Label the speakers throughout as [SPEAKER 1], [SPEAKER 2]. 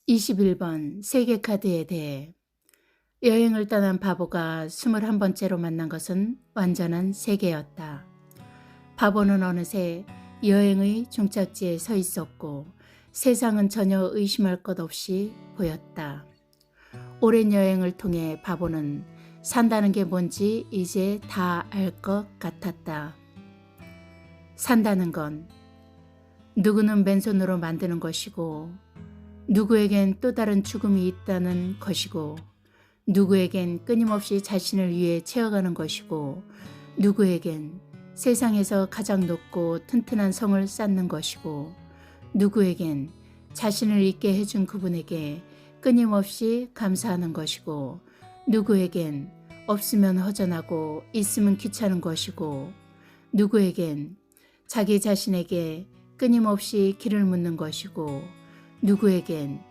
[SPEAKER 1] 21번 세계카드에 대해 여행을 떠난 바보가 21번째로 만난 것은 완전한 세계였다. 바보는 어느새 여행의 종착지에 서 있었고 세상은 전혀 의심할 것 없이 보였다. 오랜 여행을 통해 바보는 산다는 게 뭔지 이제 다 알 것 같았다. 산다는 건 누구는 맨손으로 만드는 것이고 누구에겐 또 다른 죽음이 있다는 것이고 누구에겐 끊임없이 자신을 위해 채워가는 것이고 누구에겐 세상에서 가장 높고 튼튼한 성을 쌓는 것이고 누구에겐 자신을 있게 해준 그분에게 끊임없이 감사하는 것이고 누구에겐 없으면 허전하고 있으면 귀찮은 것이고 누구에겐 자기 자신에게 끊임없이 길을 묻는 것이고 누구에겐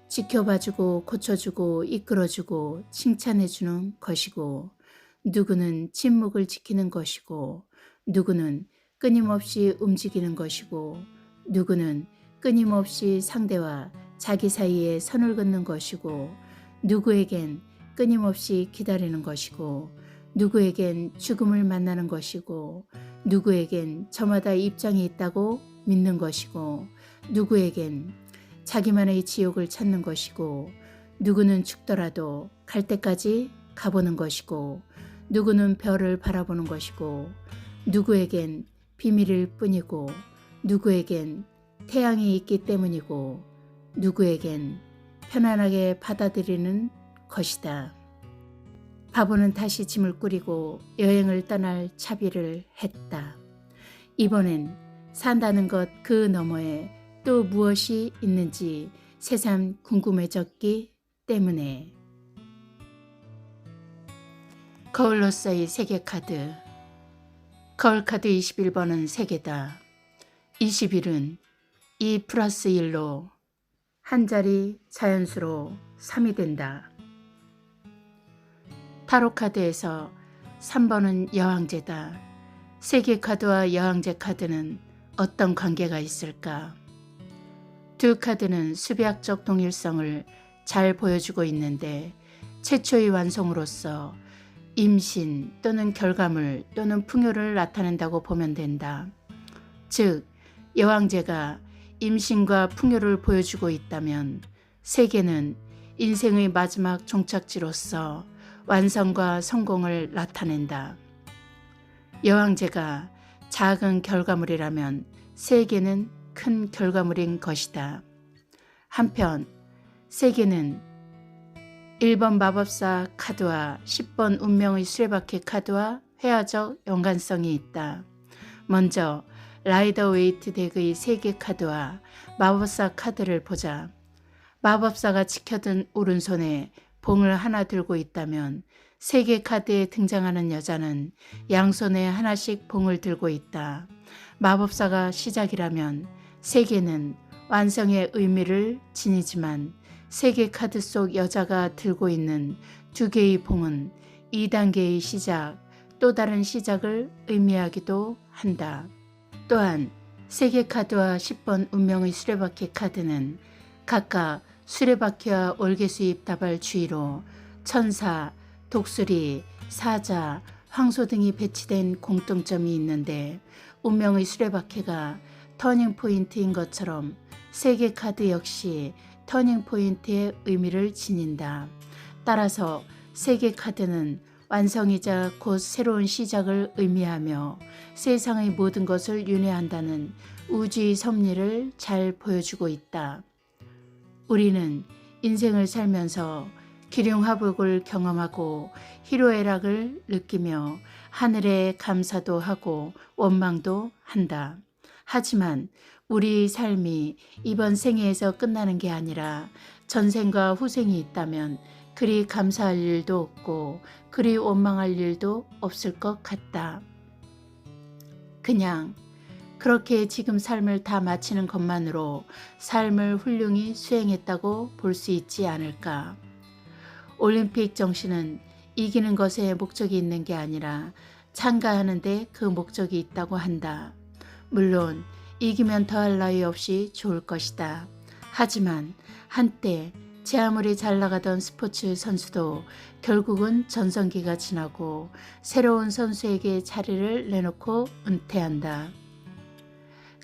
[SPEAKER 1] 지켜봐주고 고쳐주고 이끌어주고 칭찬해주는 것이고 누구는 침묵을 지키는 것이고 누구는 끊임없이 움직이는 것이고 누구는 끊임없이 상대와 자기 사이에 선을 긋는 것이고 누구에겐 끊임없이 기다리는 것이고 누구에겐 죽음을 만나는 것이고 누구에겐 저마다 입장이 있다고 믿는 것이고 누구에겐 자기만의 지옥을 찾는 것이고 누구는 죽더라도 갈 때까지 가보는 것이고 누구는 별을 바라보는 것이고 누구에겐 비밀일 뿐이고 누구에겐 태양이 있기 때문이고 누구에겐 편안하게 받아들이는 것이다. 바보는 다시 짐을 꾸리고 여행을 떠날 차비를 했다. 이번엔 산다는 것 그 너머에 또 무엇이 있는지 새삼 궁금해졌기 때문에. 거울로서의 세계카드. 거울카드 21번은 3개다. 21은 2+1로 한 자리 자연수로 3이 된다. 타로카드에서 3번은 여왕제다. 세계카드와 여왕제 카드는 어떤 관계가 있을까? 두 카드는 수비학적 동일성을 잘 보여주고 있는데 최초의 완성으로서 임신 또는 결과물 또는 풍요를 나타낸다고 보면 된다. 즉 여왕제가 임신과 풍요를 보여주고 있다면 세계는 인생의 마지막 종착지로서 완성과 성공을 나타낸다. 여왕제가 작은 결과물이라면 세계는 큰 결과물인 것이다. 한편 세계는 1번 마법사 카드와 10번 운명의 수레바퀴 카드와 회화적 연관성이 있다. 먼저 라이더 웨이트 덱의 세계 카드와 마법사 카드를 보자. 마법사가 지켜든 오른손에 봉을 하나 들고 있다면 세계 카드에 등장하는 여자는 양손에 하나씩 봉을 들고 있다. 마법사가 시작이라면 세계는 완성의 의미를 지니지만 세계 카드 속 여자가 들고 있는 2개의 봉은 2단계의 시작, 또 다른 시작을 의미하기도 한다. 또한 세계 카드와 10번 운명의 수레바퀴 카드는 각각 수레바퀴와 월계수입 다발 주위로 천사, 독수리, 사자, 황소 등이 배치된 공통점이 있는데 운명의 수레바퀴가 터닝포인트인 것처럼 세계 카드 역시 터닝포인트의 의미를 지닌다. 따라서 세계 카드는 완성이자 곧 새로운 시작을 의미하며 세상의 모든 것을 윤회한다는 우주의 섭리를 잘 보여주고 있다. 우리는 인생을 살면서 기륭화복을 경험하고 희로애락을 느끼며 하늘에 감사도 하고 원망도 한다. 하지만 우리의 삶이 이번 생애에서 끝나는 게 아니라 전생과 후생이 있다면 그리 감사할 일도 없고 그리 원망할 일도 없을 것 같다. 그냥 그렇게 지금 삶을 다 마치는 것만으로 삶을 훌륭히 수행했다고 볼 수 있지 않을까. 올림픽 정신은 이기는 것에 목적이 있는 게 아니라 참가하는 데 그 목적이 있다고 한다. 물론 이기면 더할 나위 없이 좋을 것이다. 하지만 한때 제 아무리 잘 나가던 스포츠 선수도 결국은 전성기가 지나고 새로운 선수에게 자리를 내놓고 은퇴한다.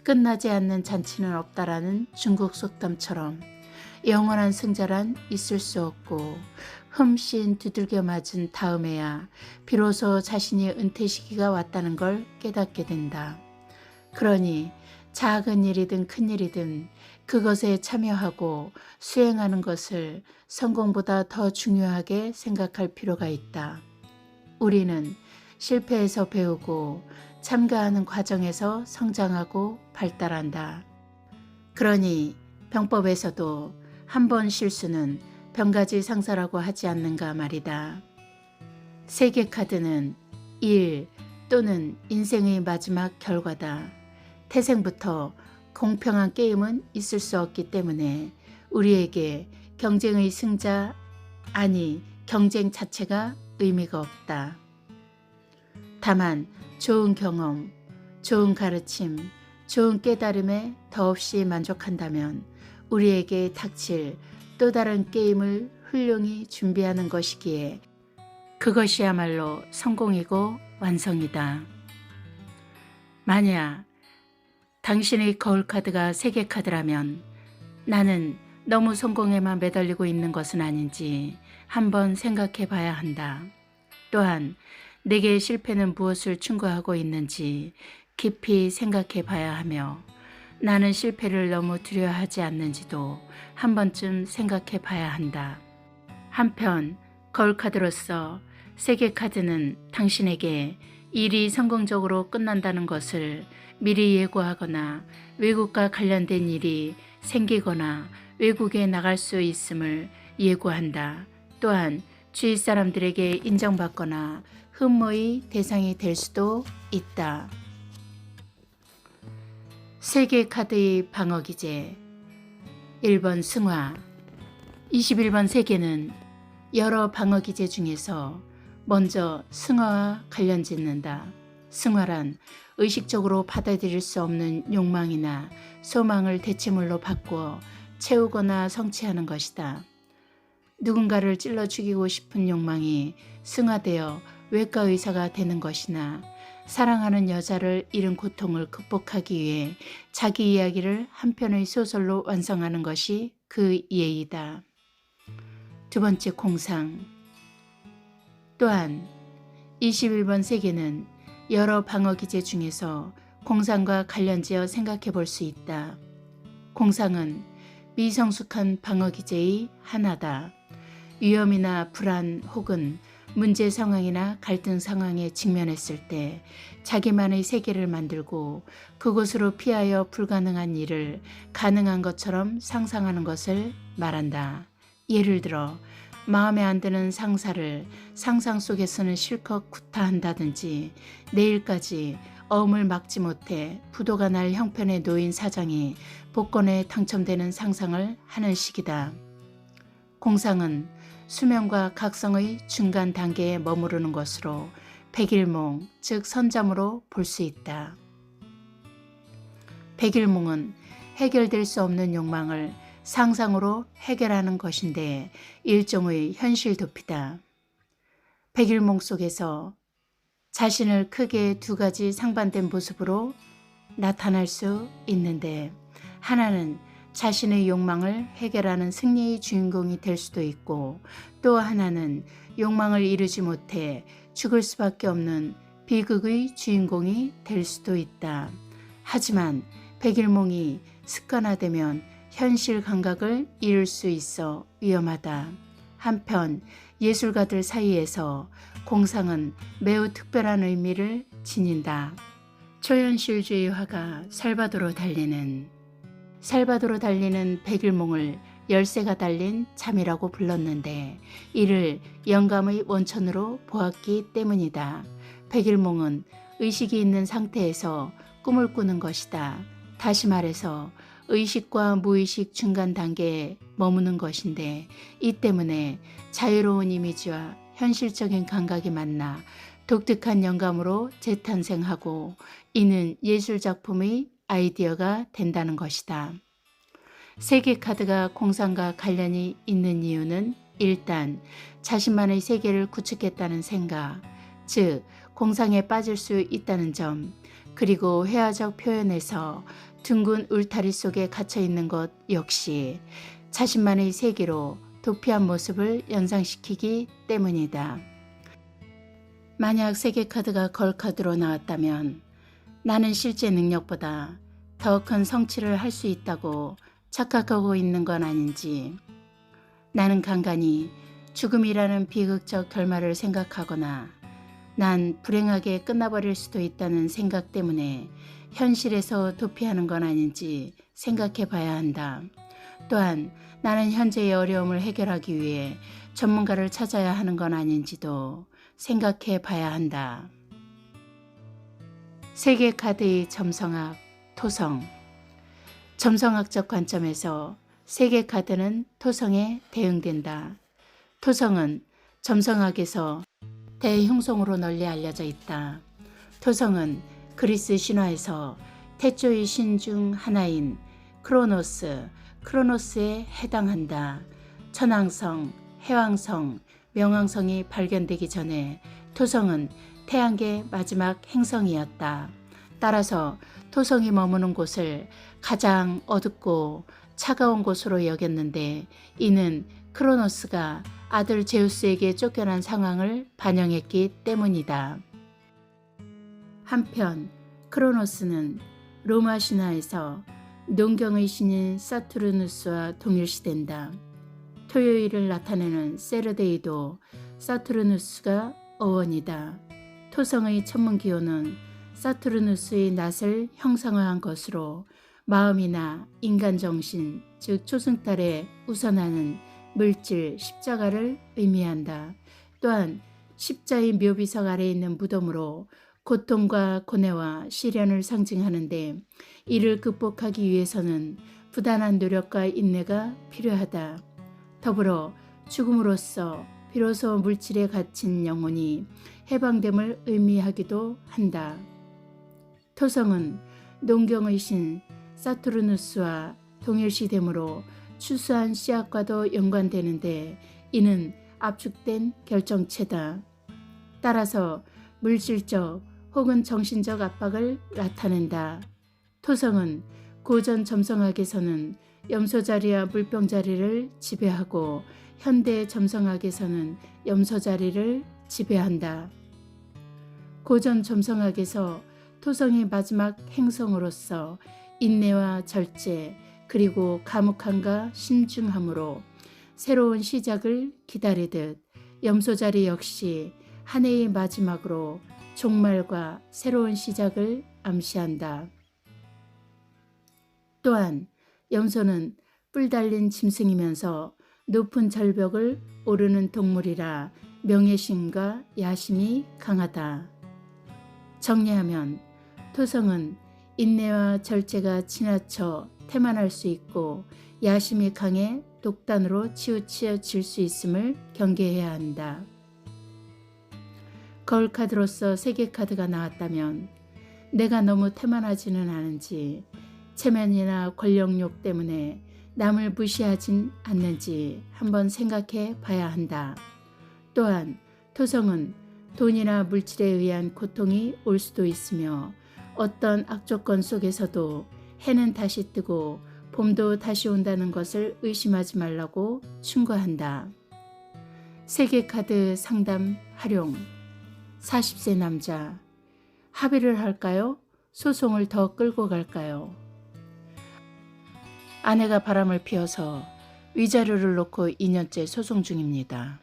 [SPEAKER 1] 끝나지 않는 잔치는 없다라는 중국 속담처럼 영원한 승자란 있을 수 없고 흠씬 두들겨 맞은 다음에야 비로소 자신이 은퇴 시기가 왔다는 걸 깨닫게 된다. 그러니 작은 일이든 큰 일이든 그것에 참여하고 수행하는 것을 성공보다 더 중요하게 생각할 필요가 있다. 우리는 실패에서 배우고 참가하는 과정에서 성장하고 발달한다. 그러니 병법에서도 한 번 실수는 병가지 상사라고 하지 않는가 말이다. 세계 카드는 일 또는 인생의 마지막 결과다. 태생부터 공평한 게임은 있을 수 없기 때문에 우리에게 경쟁의 승자, 아니 경쟁 자체가 의미가 없다. 다만 좋은 경험, 좋은 가르침, 좋은 깨달음에 더없이 만족한다면 우리에게 닥칠 또 다른 게임을 훌륭히 준비하는 것이기에 그것이야말로 성공이고 완성이다. 만약 당신의 거울카드가 세계카드라면 나는 너무 성공에만 매달리고 있는 것은 아닌지 한번 생각해 봐야 한다. 또한 내게 실패는 무엇을 충고하고 있는지 깊이 생각해 봐야 하며 나는 실패를 너무 두려워하지 않는지도 한 번쯤 생각해 봐야 한다. 한편 거울카드로서 세계카드는 당신에게 일이 성공적으로 끝난다는 것을 미리 예고하거나 외국과 관련된 일이 생기거나 외국에 나갈 수 있음을 예고한다. 또한 주위 사람들에게 인정받거나 흠모의 대상이 될 수도 있다. 세계카드의 방어기제 1번 승화 21번 세계는 여러 방어기제 중에서 먼저 승화와 관련 짓는다. 승화란 의식적으로 받아들일 수 없는 욕망이나 소망을 대체물로 바꾸어 채우거나 성취하는 것이다. 누군가를 찔러 죽이고 싶은 욕망이 승화되어 외과 의사가 되는 것이나 사랑하는 여자를 잃은 고통을 극복하기 위해 자기 이야기를 한 편의 소설로 완성하는 것이 그 예이다. 두 번째 공상. 또한 21번 세계는 여러 방어기제 중에서 공상과 관련지어 생각해 볼 수 있다. 공상은 미성숙한 방어기제의 하나다. 위험이나 불안 혹은 문제 상황이나 갈등 상황에 직면했을 때 자기만의 세계를 만들고 그곳으로 피하여 불가능한 일을 가능한 것처럼 상상하는 것을 말한다. 예를 들어 마음에 안 드는 상사를 상상 속에서는 실컷 구타한다든지 내일까지 어음을 막지 못해 부도가 날 형편에 놓인 사장이 복권에 당첨되는 상상을 하는 식이다. 공상은 수명과 각성의 중간 단계에 머무르는 것으로 백일몽, 즉 선잠으로 볼 수 있다. 백일몽은 해결될 수 없는 욕망을 상상으로 해결하는 것인데 일종의 현실 도피다. 백일몽 속에서 자신을 크게 두 가지 상반된 모습으로 나타날 수 있는데 하나는 자신의 욕망을 해결하는 승리의 주인공이 될 수도 있고 또 하나는 욕망을 이루지 못해 죽을 수밖에 없는 비극의 주인공이 될 수도 있다. 하지만 백일몽이 습관화되면 현실 감각을 잃을 수 있어 위험하다. 한편 예술가들 사이에서 공상은 매우 특별한 의미를 지닌다. 초현실주의 화가 살바도르 달리는 백일몽을 열쇠가 달린 잠이라고 불렀는데 이를 영감의 원천으로 보았기 때문이다. 백일몽은 의식이 있는 상태에서 꿈을 꾸는 것이다. 다시 말해서 의식과 무의식 중간 단계에 머무는 것인데 이 때문에 자유로운 이미지와 현실적인 감각이 만나 독특한 영감으로 재탄생하고 이는 예술작품의 아이디어가 된다는 것이다. 세계 카드가 공상과 관련이 있는 이유는 일단 자신만의 세계를 구축했다는 생각, 즉 공상에 빠질 수 있다는 점, 그리고 회화적 표현에서 둥근 울타리 속에 갇혀 있는 것 역시 자신만의 세계로 도피한 모습을 연상시키기 때문이다. 만약 세계 카드가 걸 카드로 나왔다면 나는 실제 능력보다 더 큰 성취를 할 수 있다고 착각하고 있는 건 아닌지, 나는 간간히 죽음이라는 비극적 결말을 생각하거나 난 불행하게 끝나버릴 수도 있다는 생각 때문에 현실에서 도피하는 건 아닌지 생각해 봐야 한다. 또한 나는 현재의 어려움을 해결하기 위해 전문가를 찾아야 하는 건 아닌지도 생각해 봐야 한다. 세계 카드의 점성학, 토성. 점성학적 관점에서 세계 카드는 토성에 대응된다. 토성은 점성학에서 대흉성으로 널리 알려져 있다. 토성은 그리스 신화에서 태초의 신 중 하나인 크로노스에 해당한다. 천왕성, 해왕성, 명왕성이 발견되기 전에 토성은 태양계 마지막 행성이었다. 따라서 토성이 머무는 곳을 가장 어둡고 차가운 곳으로 여겼는데, 이는 크로노스가 아들 제우스에게 쫓겨난 상황을 반영했기 때문이다. 한편 크로노스는 로마 신화에서 농경의 신인 사투르누스와 동일시된다. 토요일을 나타내는 세르데이도 사투르누스가 어원이다. 토성의 천문기호는 사투르누스의 낯을 형상화한 것으로 마음이나 인간정신, 즉 초승달에 우선하는 물질 십자가를 의미한다. 또한 십자의 묘비석 아래에 있는 무덤으로 고통과 고뇌와 시련을 상징하는데, 이를 극복하기 위해서는 부단한 노력과 인내가 필요하다. 더불어 죽음으로써 비로소 물질에 갇힌 영혼이 해방됨을 의미하기도 한다. 토성은 농경의 신 사투르누스와 동일시되므로 추수한 씨앗과도 연관되는데, 이는 압축된 결정체다. 따라서 물질적 혹은 정신적 압박을 나타낸다. 토성은 고전 점성학에서는 염소자리와 물병자리를 지배하고 현대 점성학에서는 염소자리를 지배한다. 고전 점성학에서 토성이 마지막 행성으로서 인내와 절제 그리고 감옥함과 신중함으로 새로운 시작을 기다리듯, 염소자리 역시 한 해의 마지막으로 종말과 새로운 시작을 암시한다. 또한 염소는 뿔 달린 짐승이면서 높은 절벽을 오르는 동물이라 명예심과 야심이 강하다. 정리하면 토성은 인내와 절제가 지나쳐 태만할 수 있고 야심이 강해 독단으로 치우쳐질 수 있음을 경계해야 한다. 거울 카드로서 세계 카드가 나왔다면 내가 너무 태만하지는 않은지, 체면이나 권력욕 때문에 남을 무시하진 않는지 한번 생각해 봐야 한다. 또한 토성은 돈이나 물질에 의한 고통이 올 수도 있으며, 어떤 악조건 속에서도 해는 다시 뜨고 봄도 다시 온다는 것을 의심하지 말라고 충고한다. 세계 카드 상담 활용. 40세 남자. 합의를 할까요? 소송을 더 끌고 갈까요? 아내가 바람을 피워서 위자료를 놓고 2년째 소송 중입니다.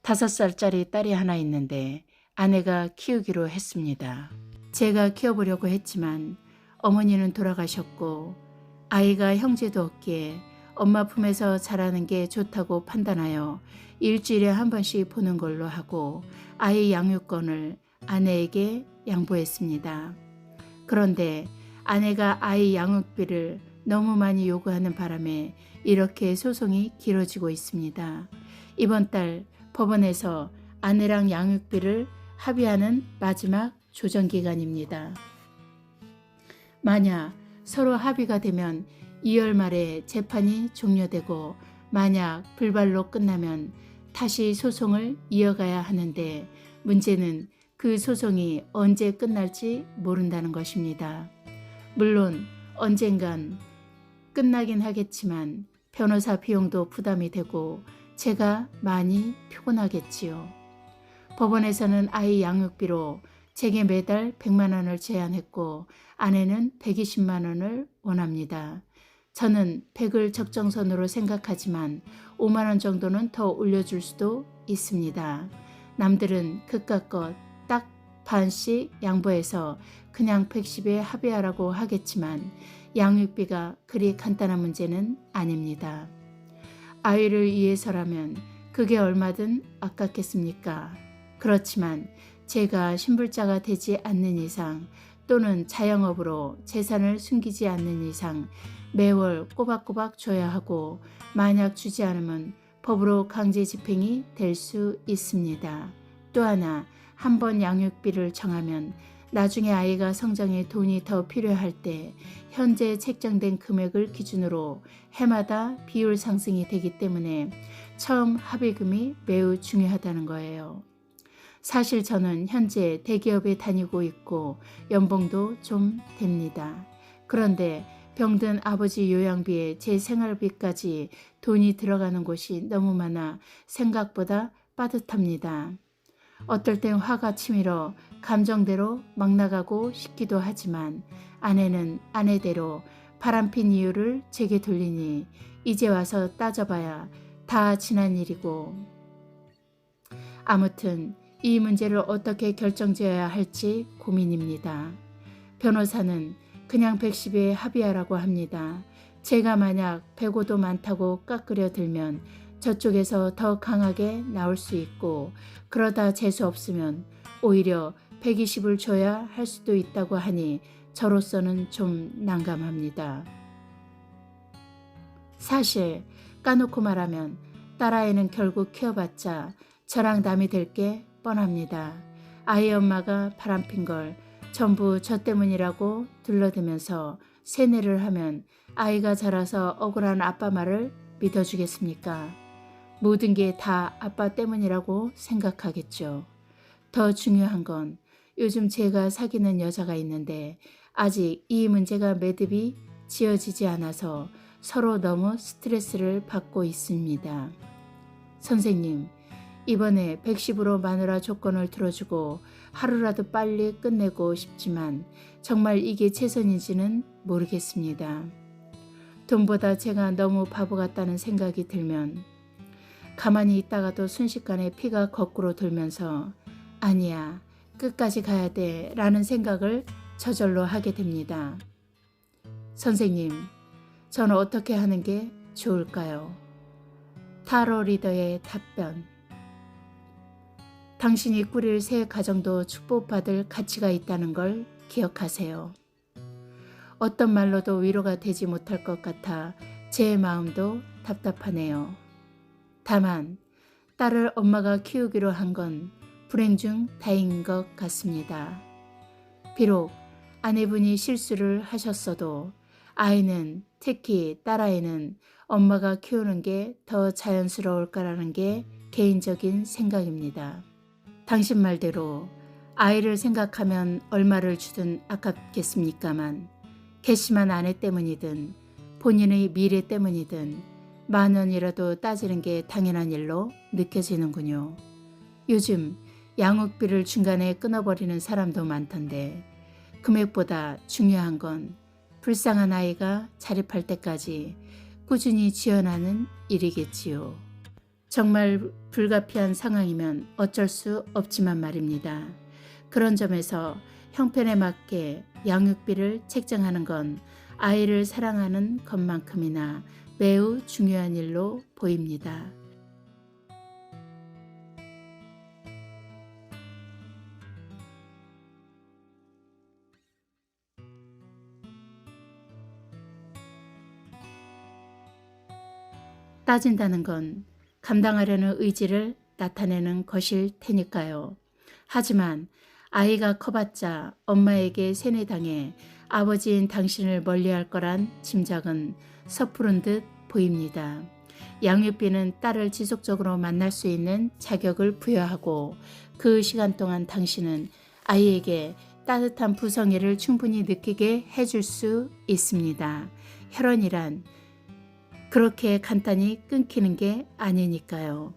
[SPEAKER 1] 5살짜리 딸이 하나 있는데 아내가 키우기로 했습니다. 제가 키워보려고 했지만 어머니는 돌아가셨고 아이가 형제도 없기에 엄마 품에서 자라는 게 좋다고 판단하여 일주일에 한 번씩 보는 걸로 하고 아이 양육권을 아내에게 양보했습니다. 그런데 아내가 아이 양육비를 너무 많이 요구하는 바람에 이렇게 소송이 길어지고 있습니다. 이번 달 법원에서 아내랑 양육비를 합의하는 마지막 조정기간입니다. 만약 서로 합의가 되면 2월 말에 재판이 종료되고 만약 불발로 끝나면 다시 소송을 이어가야 하는데 문제는 그 소송이 언제 끝날지 모른다는 것입니다. 물론 언젠간 끝나긴 하겠지만 변호사 비용도 부담이 되고 제가 많이 피곤하겠지요. 법원에서는 아이 양육비로 제게 매달 100만 원을 제한했고 아내는 120만 원을 원합니다. 저는 100을 적정선으로 생각하지만 5만 원 정도는 더 올려줄 수도 있습니다. 남들은 그깟 딱 반씩 양보해서 그냥 110에 합의하라고 하겠지만 양육비가 그리 간단한 문제는 아닙니다. 아이를 위해서라면 그게 얼마든 아깝겠습니까? 그렇지만 제가 신불자가 되지 않는 이상 또는 자영업으로 재산을 숨기지 않는 이상 매월 꼬박꼬박 줘야 하고 만약 주지 않으면 법으로 강제 집행이 될 수 있습니다. 또 하나, 한 번 양육비를 정하면 나중에 아이가 성장해 돈이 더 필요할 때 현재 책정된 금액을 기준으로 해마다 비율 상승이 되기 때문에 처음 합의금이 매우 중요하다는 거예요. 사실 저는 현재 대기업에 다니고 있고 연봉도 좀 됩니다. 그런데 병든 아버지 요양비에 제 생활비까지 돈이 들어가는 곳이 너무 많아 생각보다 빠듯합니다. 어떨 땐 화가 치밀어 감정대로 막 나가고 싶기도 하지만 아내는 아내대로 바람핀 이유를 제게 돌리니 이제 와서 따져봐야 다 지난 일이고 아무튼 이 문제를 어떻게 결정지어야 할지 고민입니다. 변호사는 그냥 110에 합의하라고 합니다. 제가 만약 105도 많다고 깎으려 들면 저쪽에서 더 강하게 나올 수 있고 그러다 재수 없으면 오히려 120을 줘야 할 수도 있다고 하니 저로서는 좀 난감합니다. 사실 까놓고 말하면 딸아이는 결국 키워봤자 저랑 남이 될 게 뻔합니다. 아이 엄마가 바람핀 걸 전부 저 때문이라고 둘러대면서 세뇌를 하면 아이가 자라서 억울한 아빠 말을 믿어주겠습니까? 모든 게 다 아빠 때문이라고 생각하겠죠. 더 중요한 건 요즘 제가 사귀는 여자가 있는데 아직 이 문제가 매듭이 지어지지 않아서 서로 너무 스트레스를 받고 있습니다. 선생님, 이번에 110으로 마누라 조건을 들어주고 하루라도 빨리 끝내고 싶지만 정말 이게 최선인지는 모르겠습니다. 돈보다 제가 너무 바보 같다는 생각이 들면 가만히 있다가도 순식간에 피가 거꾸로 돌면서 아니야, 끝까지 가야 돼 라는 생각을 저절로 하게 됩니다. 선생님, 저는 어떻게 하는 게 좋을까요? 타로 리더의 답변. 당신이 꾸릴 새 가정도 축복받을 가치가 있다는 걸 기억하세요. 어떤 말로도 위로가 되지 못할 것 같아 제 마음도 답답하네요. 다만 딸을 엄마가 키우기로 한 건 불행 중 다행인 것 같습니다. 비록 아내분이 실수를 하셨어도 아이는, 특히 딸아이는 엄마가 키우는 게 더 자연스러울 거라는 게 개인적인 생각입니다. 당신 말대로 아이를 생각하면 얼마를 주든 아깝겠습니까만 괘씸한 아내 때문이든 본인의 미래 때문이든 10,000원이라도 따지는 게 당연한 일로 느껴지는군요. 요즘 양육비를 중간에 끊어버리는 사람도 많던데 금액보다 중요한 건 불쌍한 아이가 자립할 때까지 꾸준히 지원하는 일이겠지요. 정말 불가피한 상황이면 어쩔 수 없지만 말입니다. 그런 점에서 형편에 맞게 양육비를 책정하는 건 아이를 사랑하는 것만큼이나 매우 중요한 일로 보입니다. 따진다는 건 감당하려는 의지를 나타내는 것일 테니까요. 하지만 아이가 커봤자 엄마에게 세뇌당해 아버지인 당신을 멀리할 거란 짐작은 섣부른 듯 보입니다. 양육비는 딸을 지속적으로 만날 수 있는 자격을 부여하고 그 시간 동안 당신은 아이에게 따뜻한 부성애를 충분히 느끼게 해줄 수 있습니다. 혈연이란 그렇게 간단히 끊기는 게 아니니까요.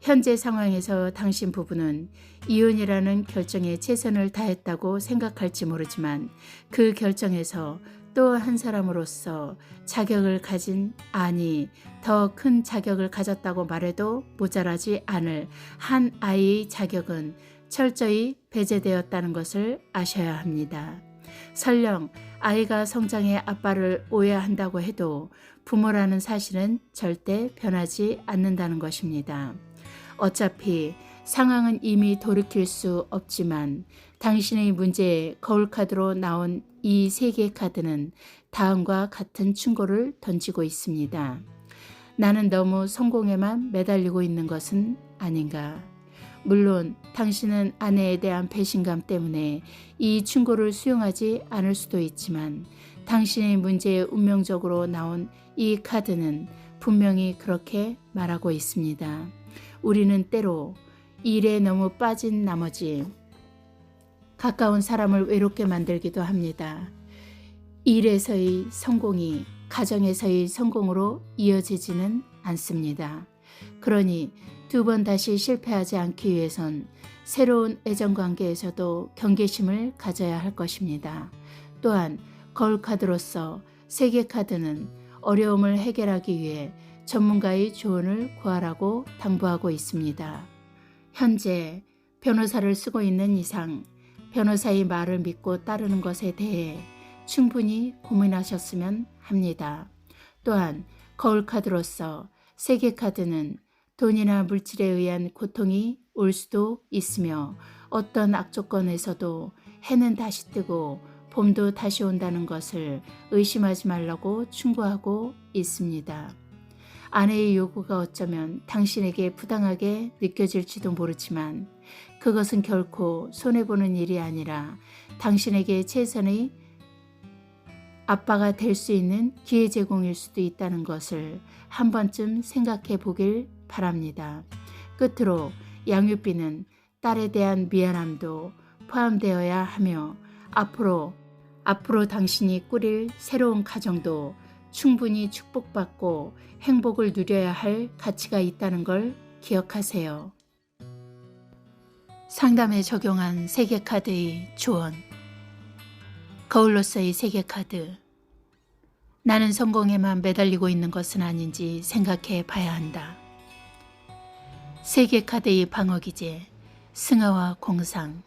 [SPEAKER 1] 현재 상황에서 당신 부부는 이혼이라는 결정에 최선을 다했다고 생각할지 모르지만 그 결정에서 또 한 사람으로서 자격을 가진, 아니 더 큰 자격을 가졌다고 말해도 모자라지 않을 한 아이의 자격은 철저히 배제되었다는 것을 아셔야 합니다. 설령 아이가 성장해 아빠를 오해한다고 해도 부모라는 사실은 절대 변하지 않는다는 것입니다. 어차피 상황은 이미 돌이킬 수 없지만 당신의 문제에 거울카드로 나온 이 세 개의 카드는 다음과 같은 충고를 던지고 있습니다. 나는 너무 성공에만 매달리고 있는 것은 아닌가. 물론 당신은 아내에 대한 배신감 때문에 이 충고를 수용하지 않을 수도 있지만 당신의 문제에 운명적으로 나온 이 카드는 분명히 그렇게 말하고 있습니다. 우리는 때로 일에 너무 빠진 나머지 가까운 사람을 외롭게 만들기도 합니다. 일에서의 성공이 가정에서의 성공으로 이어지지는 않습니다. 그러니 두 번 다시 실패하지 않기 위해선 새로운 애정관계에서도 경계심을 가져야 할 것입니다. 또한 거울카드로서 세계카드는 어려움을 해결하기 위해 전문가의 조언을 구하라고 당부하고 있습니다. 현재 변호사를 쓰고 있는 이상 변호사의 말을 믿고 따르는 것에 대해 충분히 고민하셨으면 합니다. 또한 거울카드로서 세계카드는 돈이나 물질에 의한 고통이 올 수도 있으며 어떤 악조건에서도 해는 다시 뜨고 봄도 다시 온다는 것을 의심하지 말라고 충고하고 있습니다. 아내의 요구가 어쩌면 당신에게 부당하게 느껴질지도 모르지만 그것은 결코 손해보는 일이 아니라 당신에게 최선의 아빠가 될 수 있는 기회 제공일 수도 있다는 것을 한 번쯤 생각해 보길 바랍니다. 끝으로 양육비는 딸에 대한 미안함도 포함되어야 하며 앞으로 당신이 꾸릴 새로운 가정도 충분히 축복받고 행복을 누려야 할 가치가 있다는 걸 기억하세요. 상담에 적용한 세계카드의 조언. 거울로서의 세계카드. 나는 성공에만 매달리고 있는 것은 아닌지 생각해 봐야 한다. 세계카드의 방어기제. 승하와 공상.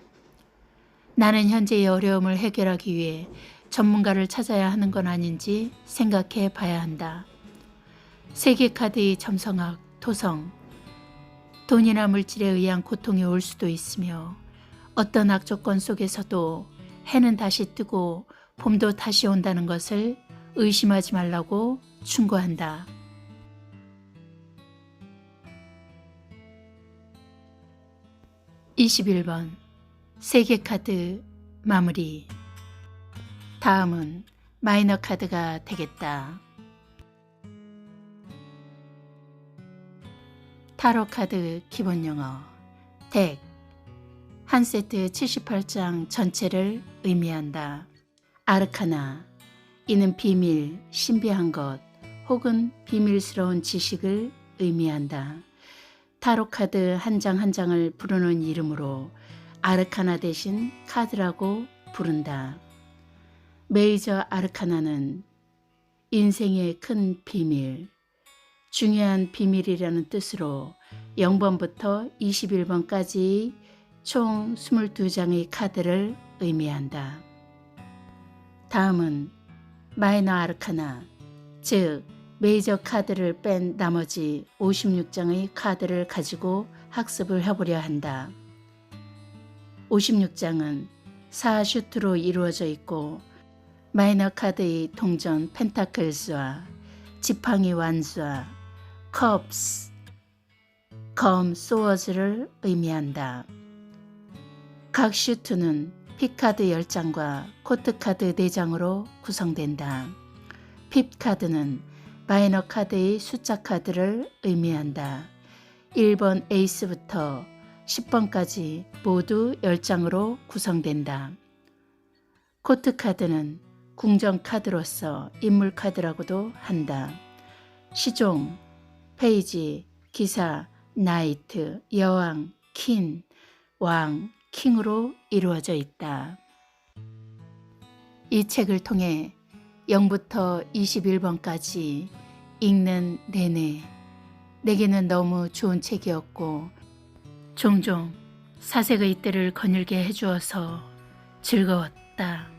[SPEAKER 1] 나는 현재의 어려움을 해결하기 위해 전문가를 찾아야 하는 건 아닌지 생각해 봐야 한다. 세계카드의 점성학, 토성. 돈이나 물질에 의한 고통이 올 수도 있으며 어떤 악조건 속에서도 해는 다시 뜨고 봄도 다시 온다는 것을 의심하지 말라고 충고한다. 21번 세계카드 마무리. 다음은 마이너 카드가 되겠다. 타로 카드 기본 용어. 덱. 한 세트 78장 전체를 의미한다. 아르카나. 이는 비밀, 신비한 것 혹은 비밀스러운 지식을 의미한다. 타로 카드 한 장 한 장을 부르는 이름으로 아르카나 대신 카드라고 부른다. 메이저 아르카나는 인생의 큰 비밀, 중요한 비밀이라는 뜻으로 0번부터 21번까지 총 22장의 카드를 의미한다. 다음은 마이너 아르카나, 즉 메이저 카드를 뺀 나머지 56장의 카드를 가지고 학습을 해보려 한다. 56장은 4슈트로 이루어져 있고 마이너 카드의 동전 펜타클스와 지팡이 완수와 컵스, 검 소워즈를 의미한다. 각 슈트는 픽카드 10장과 코트카드 4장으로 구성된다. 핍카드는 마이너 카드의 숫자 카드를 의미한다. 1번 에이스부터 10번까지 모두 10장으로 구성된다. 코트카드는 궁정 카드로서 인물 카드라고도 한다. 시종, 페이지, 기사, 나이트, 여왕, 퀸, 왕, 킹으로 이루어져 있다. 이 책을 통해 0부터 21번까지 읽는 내내 내게는 너무 좋은 책이었고 종종 사색의 때를 거닐게 해주어서 즐거웠다.